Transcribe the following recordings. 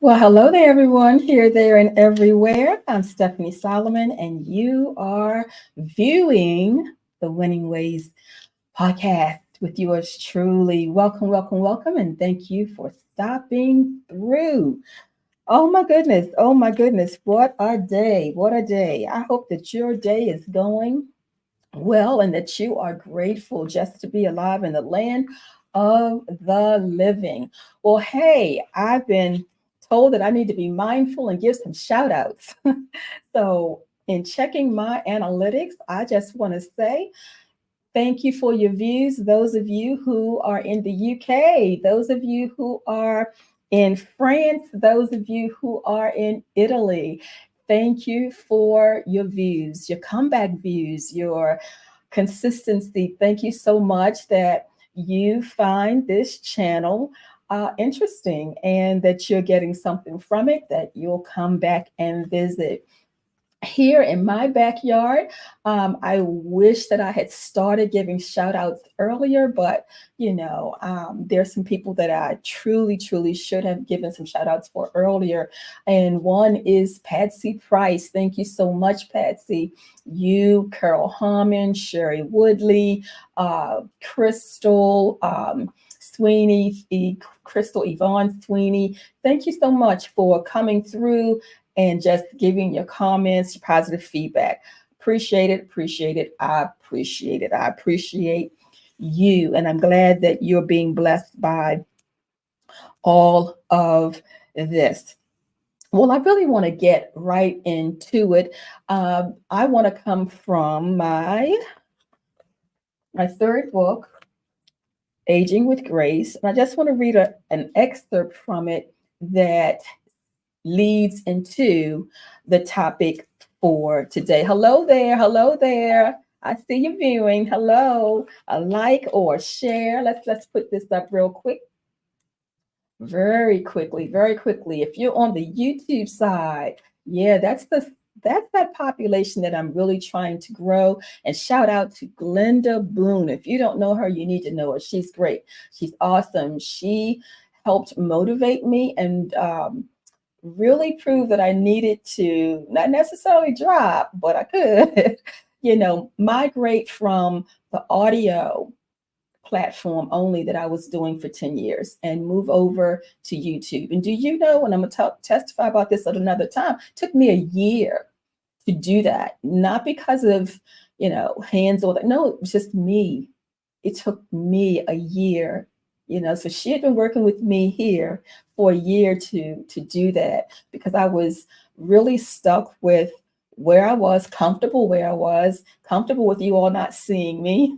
Well, hello there, everyone, here, there, and everywhere. I'm Stephannie Solomon, and you are viewing the Winning Ways podcast with yours truly. Welcome, welcome, welcome, and thank you for stopping through. Oh my goodness, oh my goodness, what a day, what a day. I hope that your day is going well and that you are grateful just to be alive in the land of the living. Well, hey, I've been told that I need to be mindful and give some shout outs. So, in checking my analytics, I just want to say thank you for your views. Those of you who are in the UK, those of you who are in France, those of you who are in Italy, thank you for your views, your comeback views, your consistency. Thank you so much that you find this channel interesting and that you're getting something from it, that you'll come back and visit here in my backyard. I wish that I had started giving shout outs earlier, but there's some people that I truly, truly should have given some shout outs for earlier. And one is Patsy Price. Thank you so much, Patsy. You, Carol Harmon, Sherry Woodley, Crystal, Sweeney, Crystal Yvonne Sweeney. Thank you so much for coming through and just giving your comments, your positive feedback. Appreciate it, appreciate it. I appreciate it. I appreciate you. And I'm glad that you're being blessed by all of this. Well, I really want to get right into it. I want to come from my third book, Aging with Grace. And I just want to read an excerpt from it that leads into the topic for today. Hello there. Hello there. I see you viewing. Hello. A like or share. Let's put this up real quick. Very quickly, very quickly. If you're on the YouTube side, yeah, that's that population that I'm really trying to grow. And shout out to Glenda Boone. If you don't know her, you need to know her. She's great. She's awesome. She helped motivate me and really prove that I needed to not necessarily drop, but I could, migrate from the audio platform only that I was doing for 10 years and move over to YouTube. And do you know, and I'm going to testify about this at another time, it took me a year to do that, not because of, hands or that. No, it was just me. It took me a year, so she had been working with me here for a year to do that because I was really stuck with where I was, comfortable where I was, comfortable with you all not seeing me,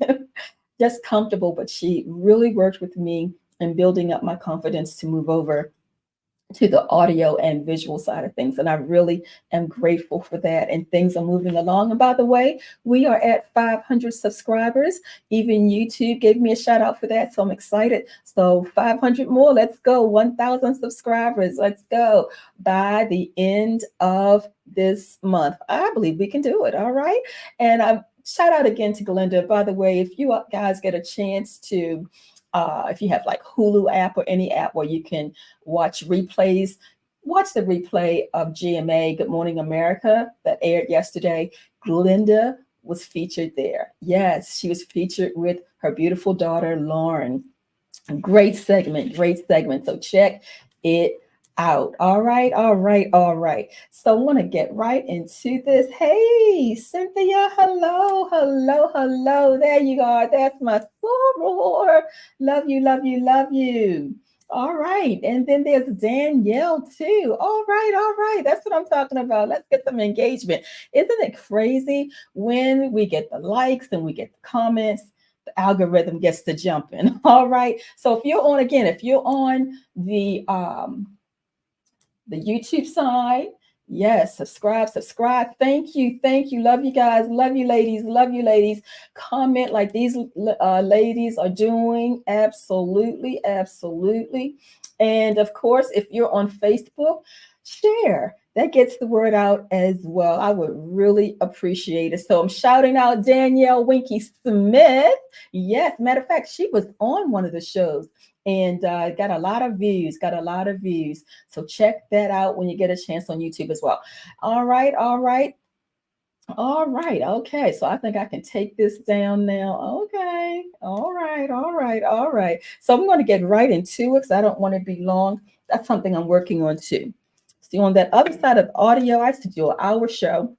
just comfortable. But she really worked with me in building up my confidence to move over to the audio and visual side of things. And I really am grateful for that. And things are moving along. And by the way, we are at 500 subscribers. Even YouTube gave me a shout out for that. So I'm excited. So 500 more. Let's go. 1,000 subscribers. Let's go by the end of this month. I believe we can do it. All right. And I shout out again to Glenda. By the way, if you guys get a chance to if you have like Hulu app or any app where you can watch replays, watch the replay of GMA, Good Morning America, that aired yesterday. Glinda was featured there. Yes, she was featured with her beautiful daughter, Lauren. Great segment, great segment. So check it out. All right, all right, all right. So I want to get right into this. Hey, Cynthia, hello, hello, hello. There you are. That's my soror. Love you, love you, love you. All right. And then there's Danielle too. All right, all right. That's what I'm talking about. Let's get some engagement. Isn't it crazy when we get the likes and we get the comments? The algorithm gets to jumping. All right. So if you're on the YouTube side, yes, subscribe. Thank you. Love you guys. Love you, ladies. Comment like these ladies are doing. Absolutely. And of course, if you're on Facebook, share. That gets the word out as well. I would really appreciate it. So I'm shouting out Danielle Winky Smith. Yes, matter of fact, she was on one of the shows and got a lot of views. Got a lot of views. So check that out when you get a chance on YouTube as well. All right, all right. All right. Okay. So I think I can take this down now. Okay. All right. All right. All right. So I'm going to get right into it because I don't want to be long. That's something I'm working on too. See, on that other side of audio, I used to do an hour show.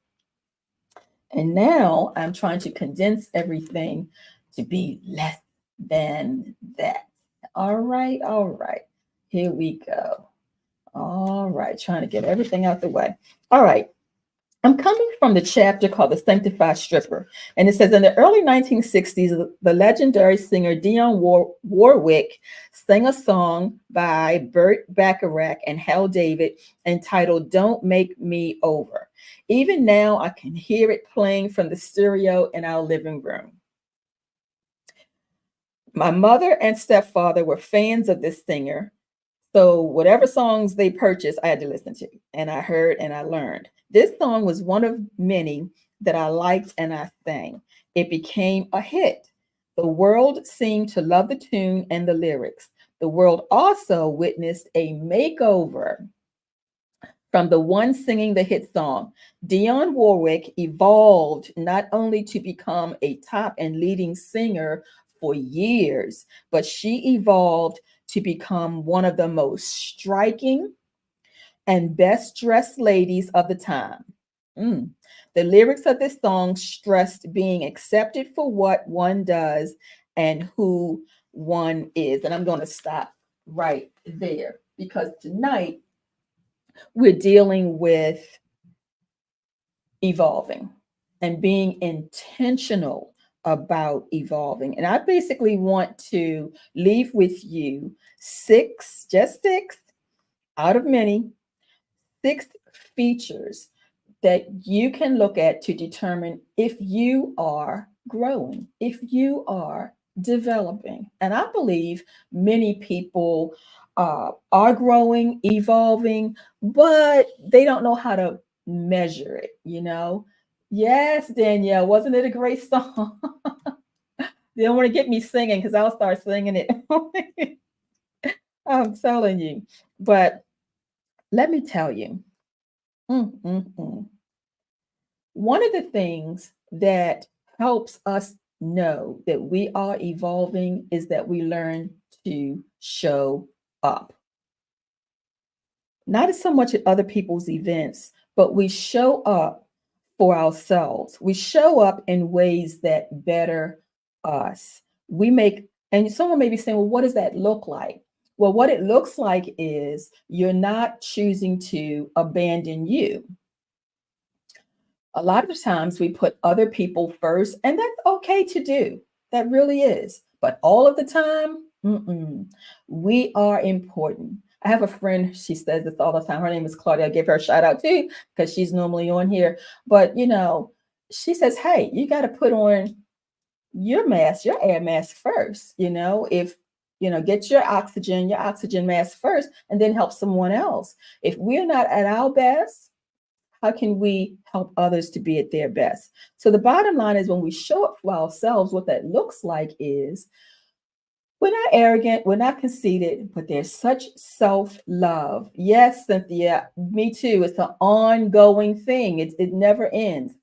And now I'm trying to condense everything to be less than that. All right. All right. Here we go. All right. Trying to get everything out the way. All right. I'm coming from the chapter called The Sanctified Stripper. And it says in the early 1960s, the legendary singer Warwick sang a song by Burt Bacharach and Hal David entitled Don't Make Me Over. Even now, I can hear it playing from the stereo in our living room. My mother and stepfather were fans of this singer. So whatever songs they purchased, I had to listen to, and I heard and I learned. This song was one of many that I liked and I sang. It became a hit. The world seemed to love the tune and the lyrics. The world also witnessed a makeover from the one singing the hit song. Dionne Warwick evolved not only to become a top and leading singer for years, but she evolved to become one of the most striking and best dressed ladies of the time. Mm. The lyrics of this song stressed being accepted for what one does and who one is. And I'm going to stop right there because tonight we're dealing with evolving and being intentional about evolving. And I basically want to leave with you just six out of many, six features that you can look at to determine if you are growing, if you are developing. And I believe many people are growing, evolving, but they don't know how to measure it, you know? Yes, Danielle, wasn't it a great song? They don't want to get me singing because I'll start singing it. I'm telling you. But let me tell you, mm, mm, mm. One of the things that helps us know that we are evolving is that we learn to show up. Not so much at other people's events, but we show up for ourselves. We show up in ways that better us. And someone may be saying, well, what does that look like? Well, what it looks like is you're not choosing to abandon you. A lot of the times we put other people first, and that's okay to do. That really is. But all of the time, we are important. I have a friend, she says this all the time. Her name is Claudia. I give her a shout out too, because she's normally on here. But, she says, hey, you got to put on your mask, your air mask first. Get your oxygen mask first, and then help someone else. If we're not at our best, how can we help others to be at their best? So the bottom line is when we show up for ourselves, what that looks like is we're not arrogant, we're not conceited, but there's such self-love. Yes, Cynthia, me too. It's an ongoing thing. It never ends.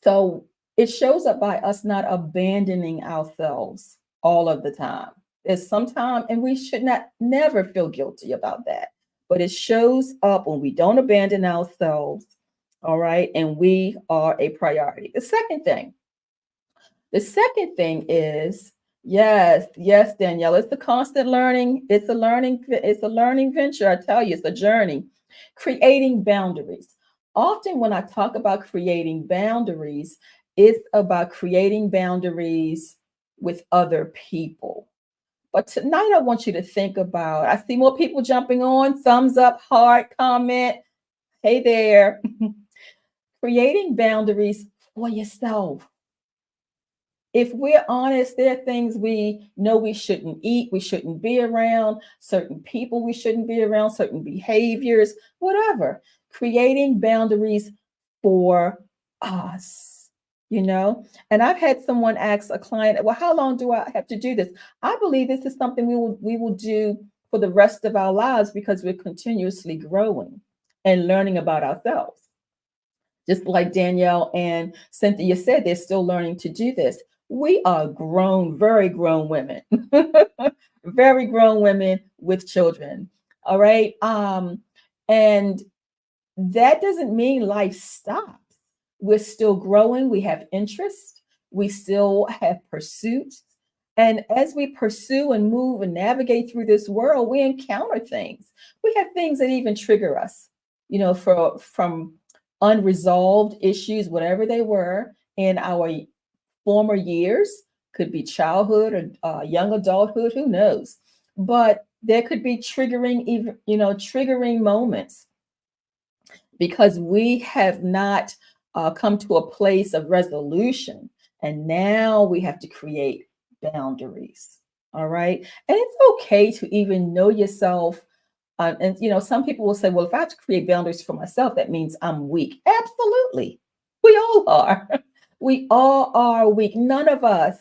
So it shows up by us not abandoning ourselves all of the time. There's sometimes, and we should never feel guilty about that. But it shows up when we don't abandon ourselves, all right? And we are a priority. The second thing is, yes, Danielle, it's the constant learning. It's a learning venture. I tell you, it's a journey. Creating boundaries. Often when I talk about creating boundaries, it's about creating boundaries with other people. But tonight, I want you to think about, I see more people jumping on, thumbs up, heart, comment. Hey there. Creating boundaries for yourself. If we're honest, there are things we know we shouldn't eat, we shouldn't be around, certain people we shouldn't be around, certain behaviors, whatever. Creating boundaries for us. you know. And I've had someone ask a client, well, how long do I have to do this? I believe this is something we will do for the rest of our lives because we're continuously growing and learning about ourselves. Just like Danielle and Cynthia said, they're still learning to do this. We are grown, very grown women, very grown women with children. All right. And that doesn't mean life stops. We're still growing. We have interests. We still have pursuits. And as we pursue and move and navigate through this world, we encounter things. We have things that even trigger us, from unresolved issues, whatever they were in our former years, could be childhood or young adulthood, who knows? But there could be triggering, even, triggering moments because we have not come to a place of resolution. And now we have to create boundaries. All right. And it's okay to even know yourself. And, some people will say, well, if I have to create boundaries for myself, that means I'm weak. Absolutely. We all are. We all are weak. None of us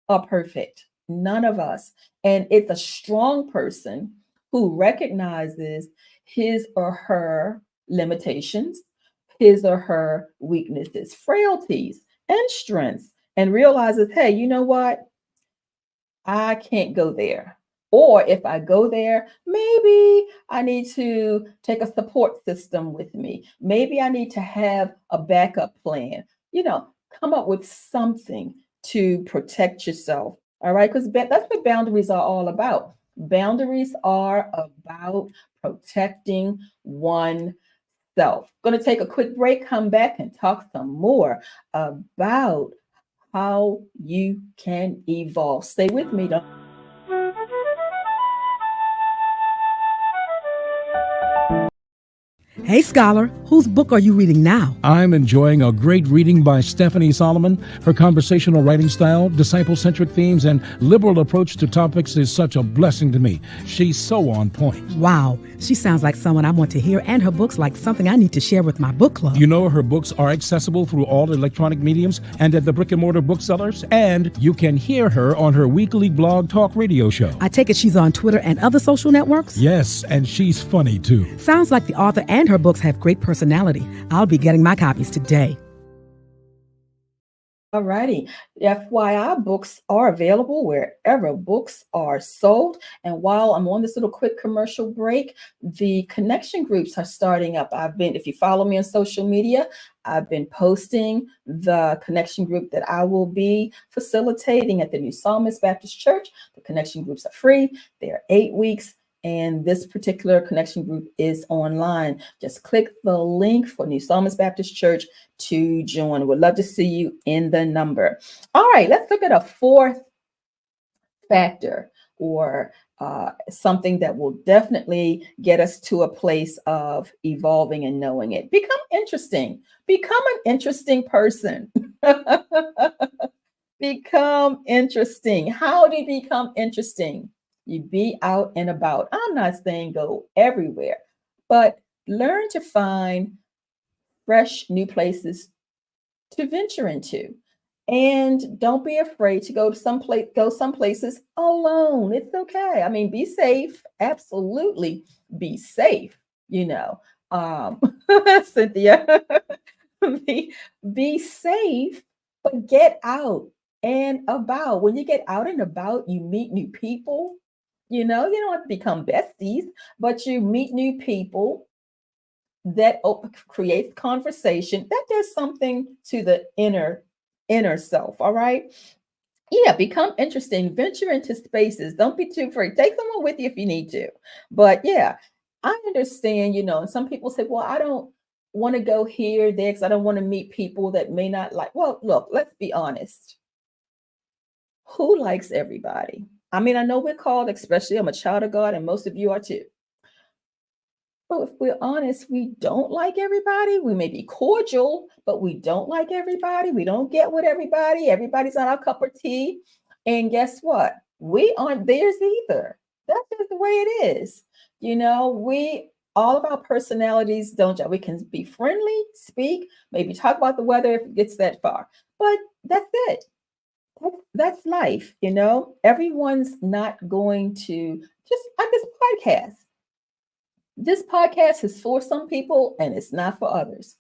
are perfect. None of us. And it's a strong person who recognizes his or her limitations, his or her weaknesses, frailties, and strengths, and realizes, hey, you know what? I can't go there. Or if I go there, maybe I need to take a support system with me. Maybe I need to have a backup plan. Come up with something to protect yourself. All right. Because that's what boundaries are all about. Boundaries are about protecting oneself. Going to take a quick break, come back and talk some more about how you can evolve. Stay with me. Don't. Hey, Scholar, whose book are you reading now? I'm enjoying a great reading by Stephannie Solomon. Her conversational writing style, disciple-centric themes, and liberal approach to topics is such a blessing to me. She's so on point. Wow, she sounds like someone I want to hear, and her books like something I need to share with my book club. You know her books are accessible through all electronic mediums and at the brick-and-mortar booksellers, and you can hear her on her weekly blog talk radio show. I take it she's on Twitter and other social networks? Yes, and she's funny, too. Sounds like the author and her books have great personality. I'll be getting my copies today. All righty. FYI, books are available wherever books are sold. And while I'm on this little quick commercial break, the connection groups are starting up. If you follow me on social media, I've been posting the connection group that I will be facilitating at the New Psalmist Baptist Church. The connection groups are free. They are 8 weeks. And this particular connection group is online. Just click the link for New Psalmist Baptist Church to join. We'd love to see you in the number. All right, let's look at a fourth factor, or something that will definitely get us to a place of evolving and knowing it. Become interesting. Become an interesting person. Become interesting. How do you become interesting? You be out and about. I'm not saying go everywhere, but learn to find fresh new places to venture into. And don't be afraid to go some places alone. It's okay. I mean, be safe. Absolutely be safe, Cynthia. be safe, but get out and about. When you get out and about, you meet new people. You don't have to become besties, but you meet new people that creates conversation. That does something to the inner self. All right. Yeah, become interesting. Venture into spaces. Don't be too afraid. Take someone with you if you need to. But yeah, I understand, and some people say, well, I don't want to go here, there, because I don't want to meet people that may not like. Well, look, let's be honest. Who likes everybody? I mean, I know we're called, especially I'm a child of God, and most of you are too. But if we're honest, we don't like everybody. We may be cordial, but we don't like everybody. We don't get with everybody. Everybody's not our cup of tea. And guess what? We aren't theirs either. That's just the way it is. We all of our personalities don't judge. We can be friendly, speak, maybe talk about the weather if it gets that far, but that's it. That's life, you know. Everyone's not going to, just like this podcast. This podcast is for some people and it's not for others.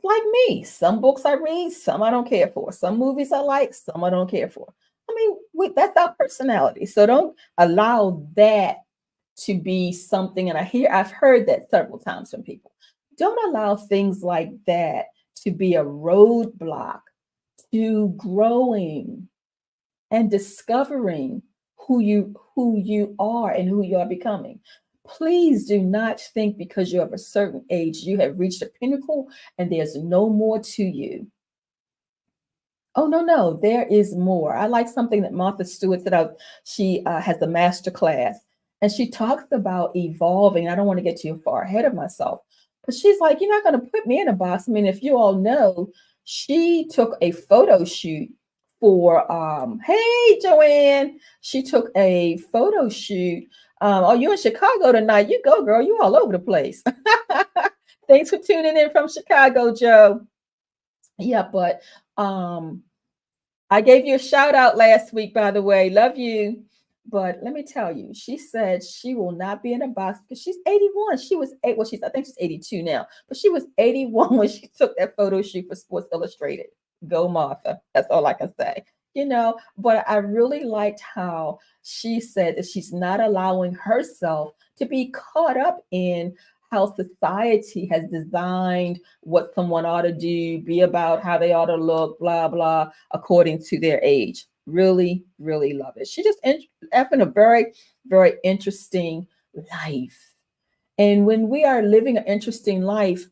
Like me, some books I read, some I don't care for. Some movies I like, some I don't care for. I mean, that's our personality. So don't allow that to be something. And I've heard that several times from people. Don't allow things like that to be a roadblock to growing and discovering who you are and who you are becoming. Please do not think because you're of a certain age you have reached a pinnacle and there's no more to you. Oh, no, no, there is more. I like something that Martha Stewart said out. She has the master class and she talks about evolving. I don't want to get too far ahead of myself, but she's like, you're not going to put me in a box. I mean, if you all know, she took a photo shoot for, hey, Joanne, she took a photo shoot. Oh, you in Chicago tonight? You go, girl. You all over the place. Thanks for tuning in from Chicago, Joe. Yeah, but I gave you a shout out last week, by the way. Love you. But let me tell you, she said she will not be in a box because she's 81. She was eight. Well, I think she's 82 now, but she was 81 when she took that photo shoot for Sports Illustrated. Go, Martha. That's all I can say. You know, but I really liked how she said that she's not allowing herself to be caught up in how society has designed what someone ought to do, be about how they ought to look, blah, blah, according to their age. Really, really love it. She just having a very, very interesting life. And when we are living an interesting life,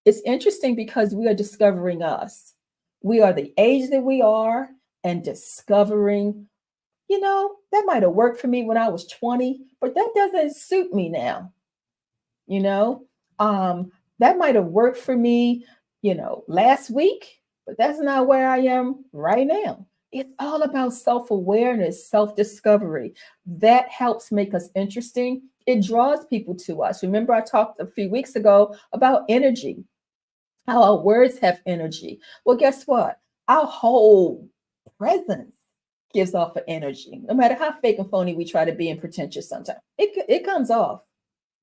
it's interesting because we are discovering us. We are the age that we are and discovering, you know, that might have worked for me when I was 20, but that doesn't suit me now. You know, that might have worked for me, you know, last week, but that's not where I am right now. It's all about self-awareness, self-discovery. That helps make us interesting. It draws people to us. Remember, I talked a few weeks ago about energy, how our words have energy. Well, guess what? Our whole presence gives off an energy. No matter how fake and phony we try to be and pretentious sometimes, it comes off.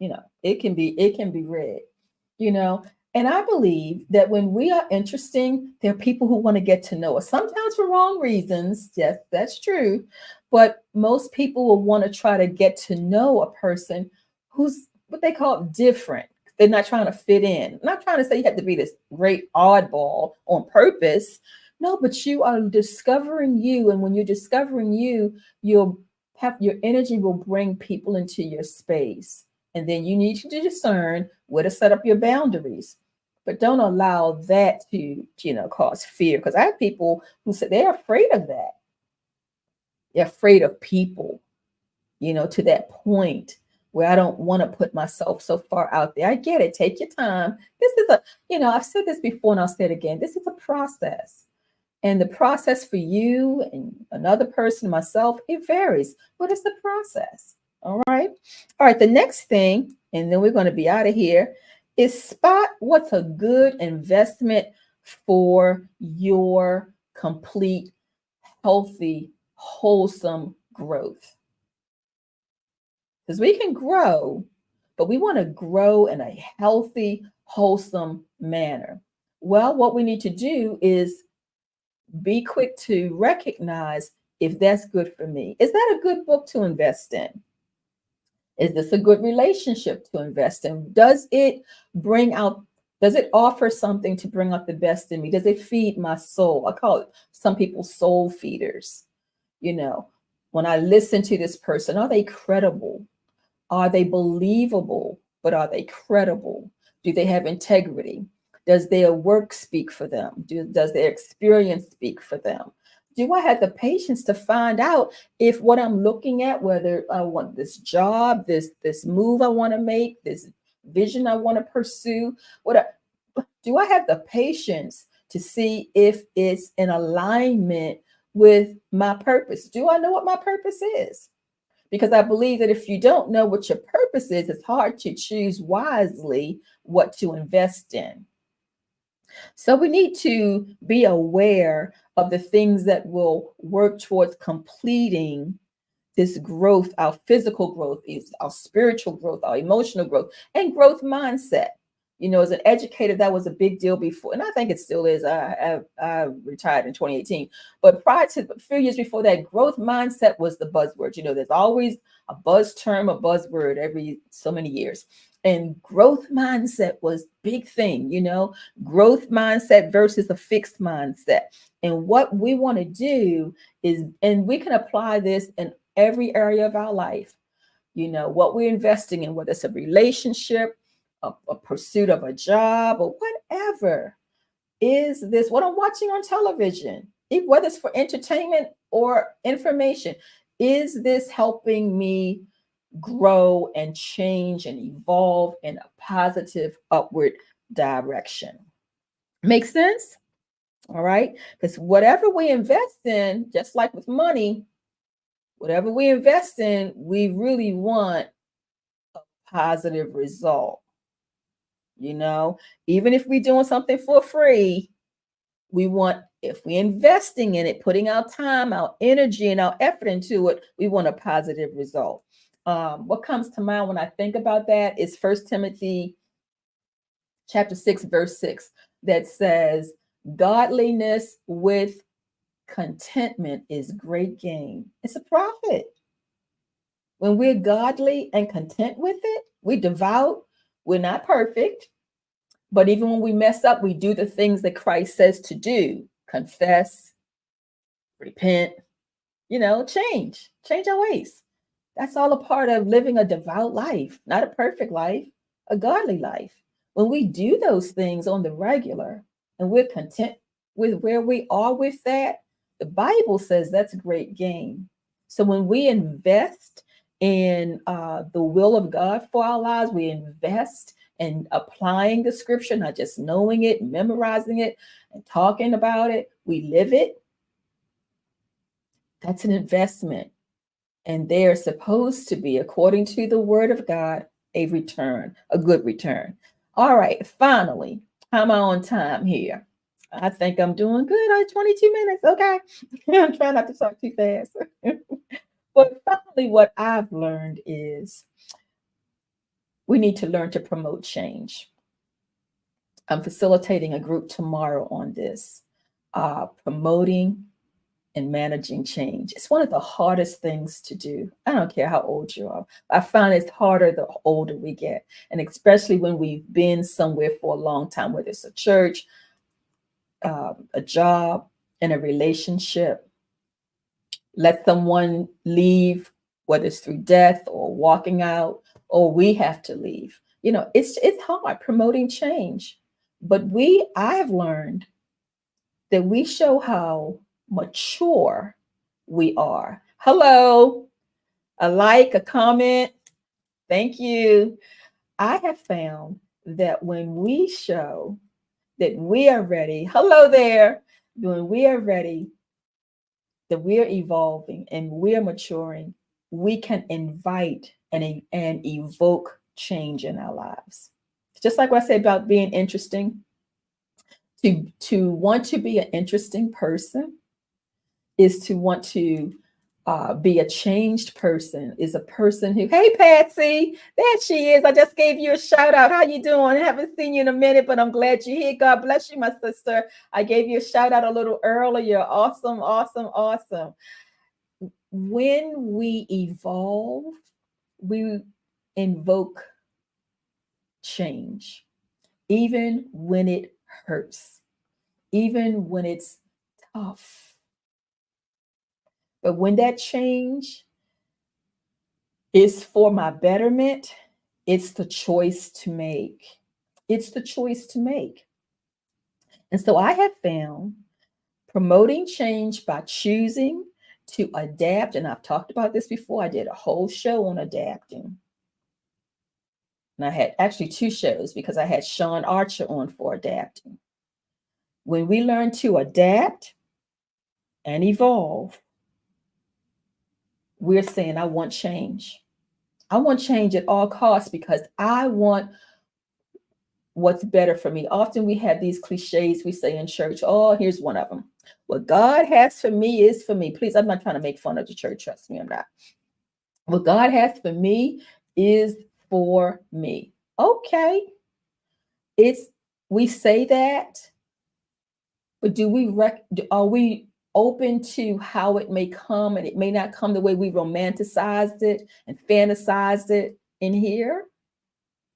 You know, it can be read, you know. And I believe that when we are interesting, there are people who want to get to know us, sometimes for wrong reasons. Yes, that's true. But most people will want to try to get to know a person who's what they call different. They're not trying to fit in. I'm not trying to say you have to be this great oddball on purpose. No, but you are discovering you. And when you're discovering you, you'll have your energy will bring people into your space. And then you need to discern where to set up your boundaries. But don't allow that to, you know, cause fear. Because I have people who say they're afraid of that. They're afraid of people, you know, to that point where I don't want to put myself so far out there. I get it. Take your time. This is you know, I've said this before and I'll say it again. This is a process. And the process for you and another person, myself, it varies, but it's a process. All right. All right. The next thing, and then we're going to be out of here, is spot what's a good investment for your complete, healthy, wholesome growth. Because we can grow, but we want to grow in a healthy, wholesome manner. Well, what we need to do is be quick to recognize if that's good for me. Is that a good book to invest in? Is this a good relationship to invest in? Does it offer something to bring out the best in me? Does it feed my soul? I call it, some people, soul feeders. You know, when I listen to this person, are they credible? Are they believable? But are they credible? Do they have integrity? Does their work speak for them? Does their experience speak for them? Do I have the patience to find out if what I'm looking at, whether I want this job, this move I want to make, this vision I want to pursue, do I have the patience to see if it's in alignment with my purpose? Do I know what my purpose is? because I believe that if you don't know what your purpose is, it's hard to choose wisely what to invest in. So we need to be aware of the things that will work towards completing this growth, our physical growth, is our spiritual growth, our emotional growth, and growth mindset. You know, as an educator, that was a big deal before, and I think it still is. I retired in 2018, but prior to a few years before that, growth mindset was the buzzword. You know, there's always a buzz term, a buzzword every so many years, and growth mindset was big thing. You know, growth mindset versus a fixed mindset, and what we want to do is, and we can apply this in every area of our life. You know, what we're investing in, whether it's a relationship, a pursuit of a job, or whatever. Is this what I'm watching on television, whether it's for entertainment or information? Is this helping me grow and change and evolve in a positive upward direction? Make sense? All right. Because whatever we invest in, just like with money, whatever we invest in, we really want a positive result. You know, even if we're doing something for free, we want, if we're investing in it, putting our time, our energy, and our effort into it, we want a positive result. What comes to mind when I think about that is 1 Timothy chapter 6, verse 6, that says, godliness with contentment is great gain. It's a profit. When we're godly and content with it, we're devout, we're not perfect, but even when we mess up, we do the things that Christ says to do: confess, repent, you know, change our ways. That's all a part of living a devout life, not a perfect life, a godly life. When we do those things on the regular and we're content with where we are with that, the Bible says that's great gain. So when we invest in the will of God for our lives, we invest in applying the scripture, not just knowing it, memorizing it, and talking about it. We live it. That's an investment. And they're supposed to be, according to the word of God, a return, a good return. All right, finally, how am I on time here? I think I'm doing good. I 22 minutes. Okay. I'm trying not to talk too fast. But finally, what I've learned is we need to learn to promote change. I'm facilitating a group tomorrow on this, promoting and managing change. It's one of the hardest things to do. I don't care how old you are. I find it's harder the older we get. And especially when we've been somewhere for a long time, whether it's a church, a job, and a relationship. Let someone leave, whether it's through death or walking out, or we have to leave. You know, it's hard promoting change. But I have learned that we show how mature we are. Hello, a like, a comment. Thank you. I have found that when we show that we are ready, hello there, when we are ready, that we're evolving and we're maturing, we can invite and evoke change in our lives. Just like what I said about being interesting, to want to be an interesting person is to want to be a changed person, is a person who, hey, Patsy, there she is. I just gave you a shout out. How you doing? I haven't seen you in a minute, but I'm glad you're here. God bless you, my sister. I gave you a shout out a little earlier. Awesome, awesome, awesome. When we evolve, we invoke change, even when it hurts, even when it's tough. But when that change is for my betterment, it's the choice to make. It's the choice to make. And so I have found promoting change by choosing to adapt. And I've talked about this before. I did a whole show on adapting. And I had actually 2 shows because I had Sean Archer on for adapting. When we learn to adapt and evolve, we're saying, I want change. I want change at all costs because I want what's better for me. Often we have these cliches we say in church. Oh, here's one of them. What God has for me is for me. Please, I'm not trying to make fun of the church. Trust me, I'm not. What God has for me is for me. Okay. We say that, but are we open to how it may come, and it may not come the way we romanticized it and fantasized it in here?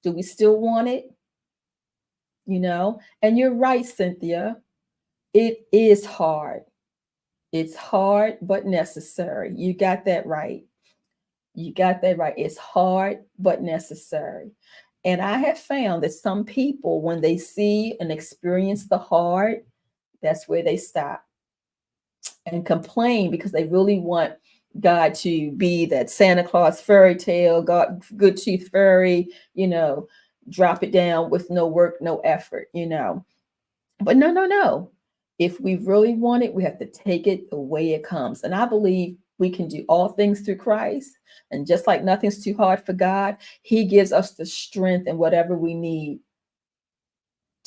Do we still want it? And you're right, Cynthia. It is hard. It's hard, but necessary. You got that right. You got that right. It's hard, but necessary. And I have found that some people, when they see and experience the hard, that's where they stop and complain because they really want God to be that Santa Claus fairy tale, God, good tooth fairy, drop it down with no work, no effort, But no. If we really want it, we have to take it the way it comes. And I believe we can do all things through Christ. And just like nothing's too hard for God, he gives us the strength and whatever we need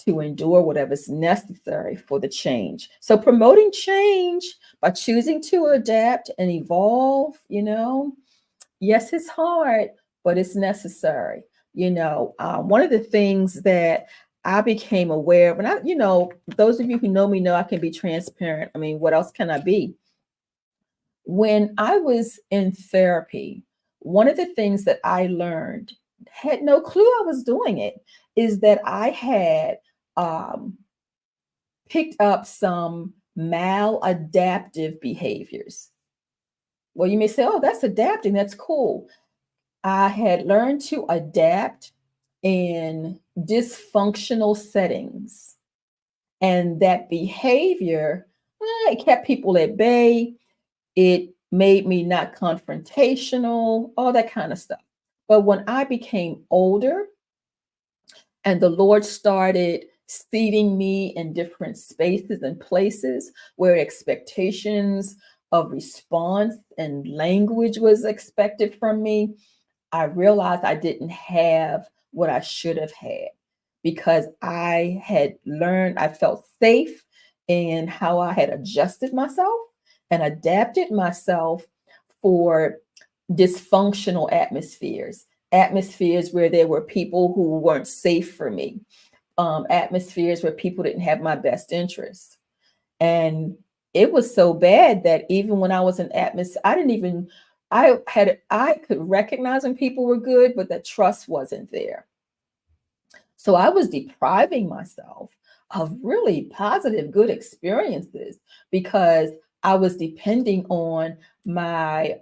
to endure whatever's necessary for the change. So promoting change by choosing to adapt and evolve, yes, it's hard, but it's necessary. One of the things that I became aware of, and those of you who know me know I can be transparent. I mean, what else can I be? When I was in therapy, one of the things that I learned, had no clue I was doing it, is that I had picked up some maladaptive behaviors. Well, you may say, oh, that's adapting. That's cool. I had learned to adapt in dysfunctional settings. And that behavior, it kept people at bay. It made me not confrontational, all that kind of stuff. But when I became older and the Lord started seating me in different spaces and places where expectations of response and language was expected from me, I realized I didn't have what I should have had because I had learned, I felt safe in how I had adjusted myself and adapted myself for dysfunctional atmospheres where there were people who weren't safe for me, atmospheres where people didn't have my best interests. And it was so bad that even when I was in atmosphere, I could recognize when people were good, but the trust wasn't there. So I was depriving myself of really positive, good experiences because I was depending on my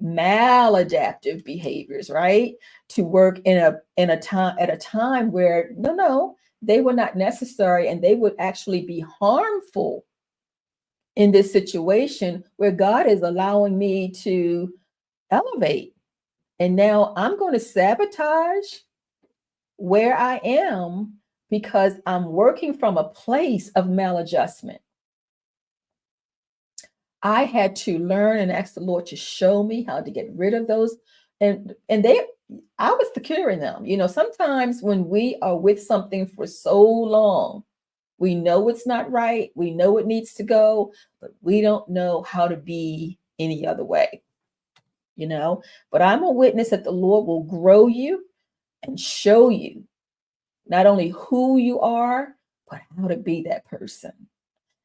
maladaptive behaviors, right, to work at a time where no, they were not necessary, and they would actually be harmful in this situation where God is allowing me to elevate. And now I'm going to sabotage where I am because I'm working from a place of maladjustment. I had to learn and ask the Lord to show me how to get rid of those. And I was securing them. Sometimes when we are with something for so long, we know it's not right. We know it needs to go, but we don't know how to be any other way, But I'm a witness that the Lord will grow you and show you not only who you are, but how to be that person.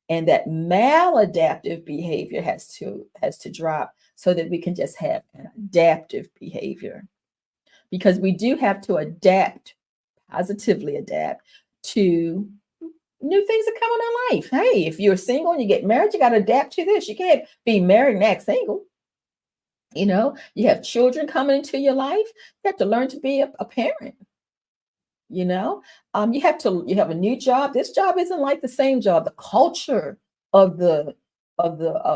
And that maladaptive behavior has to drop so that we can just have an adaptive behavior. Because we do have to positively adapt to new things that come in our life. Hey, if you're single and you get married, you got to adapt to this. You can't be married and act single. You have children coming into your life. You have to learn to be a parent. You have a new job. This job isn't like the same job. The culture of the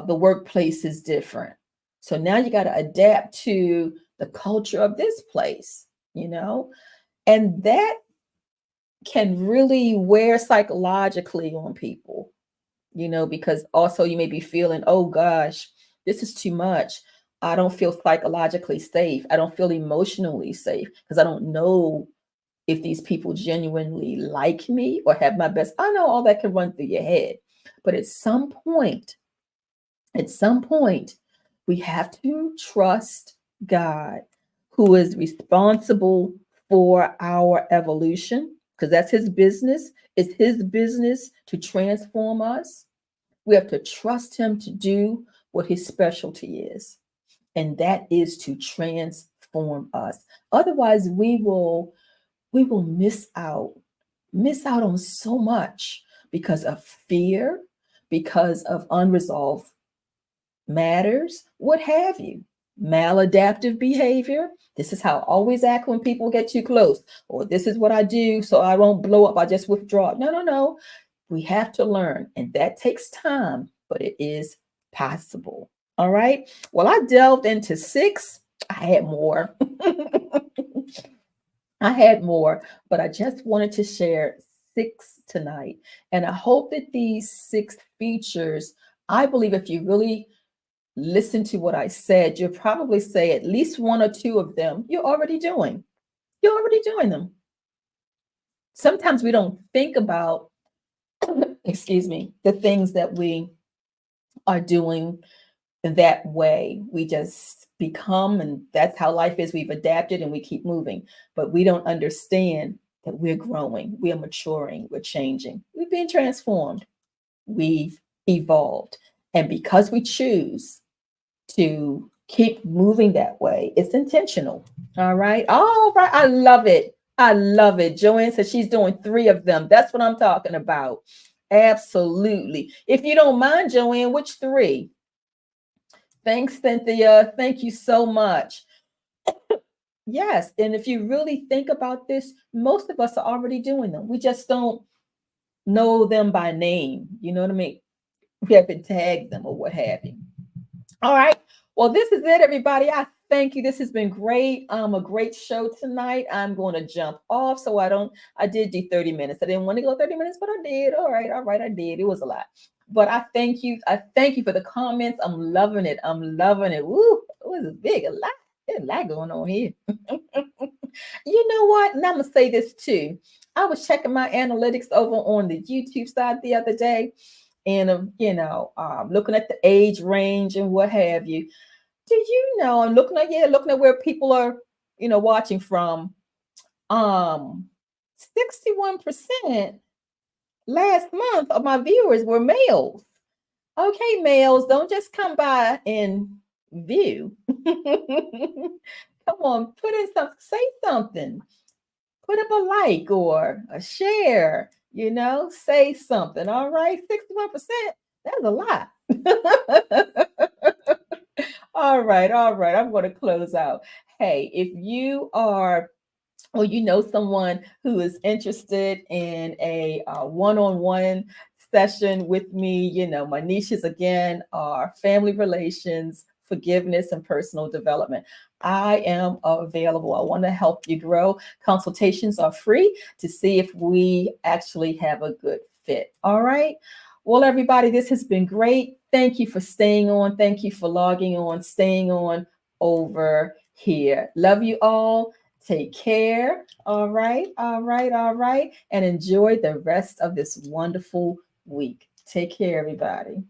workplace is different. So now you got to adapt to the culture of this place, and that can really wear psychologically on people, because also you may be feeling, oh gosh, this is too much. I don't feel psychologically safe. I don't feel emotionally safe because I don't know if these people genuinely like me or have my best. I know all that can run through your head. But at some point, we have to trust God, who is responsible for our evolution, because that's his business. It's his business to transform us. We have to trust him to do what his specialty is, and that is to transform us. Otherwise, we will miss out on so much because of fear, because of unresolved matters, what have you. Maladaptive behavior. This is how I always act when people get too close. Or this is what I do so I won't blow up. I just withdraw. No, no, no. We have to learn, and that takes time, but it is possible. All right. Well, I delved into 6. I had more. I had more, but I just wanted to share 6 tonight. And I hope that these 6 features, I believe if you really listen to what I said, you'll probably say at least 1 or 2 of them you're already doing. You're already doing them. Sometimes we don't think about, excuse me, the things that we are doing that way. We just become, and that's how life is. We've adapted and we keep moving, but we don't understand that we're growing, we are maturing, we're changing, we've been transformed, we've evolved. And because we choose to keep moving that way, it's intentional. All right. All right. I love it. I love it. Joanne says she's doing 3 of them. That's what I'm talking about. Absolutely. If you don't mind, Joanne, which 3? Thanks, Cynthia. Thank you so much. Yes. And if you really think about this, most of us are already doing them. We just don't know them by name. You know what I mean? We haven't tagged them or what have you. All right. Well, this is it, everybody. I thank you. This has been great. A great show tonight. I'm going to jump off. I did do 30 minutes. I didn't want to go 30 minutes, but I did. All right. I did. It was a lot. But I thank you. I thank you for the comments. I'm loving it. I'm loving it. Woo. It was big. A lot. There's a lot going on here. You know what? And I'm going to say this too. I was checking my analytics over on the YouTube side the other day, and looking at the age range and what have you. Did you know? I'm looking at where people are, watching from. 61% last month of my viewers were males. Okay, males, don't just come by and view. Come on, put in something, say something. Put up a like or a share, say something. All right, 61%. That's a lot. All right. I'm going to close out. Hey, if you are, or someone who is interested in a one-on-one session with me, my niches again are family relations, forgiveness, and personal development. I am available. I want to help you grow. Consultations are free to see if we actually have a good fit. All right. Well, everybody, this has been great. Thank you for staying on. Thank you for logging on, staying on over here. Love you all. Take care. All right. And enjoy the rest of this wonderful week. Take care, everybody.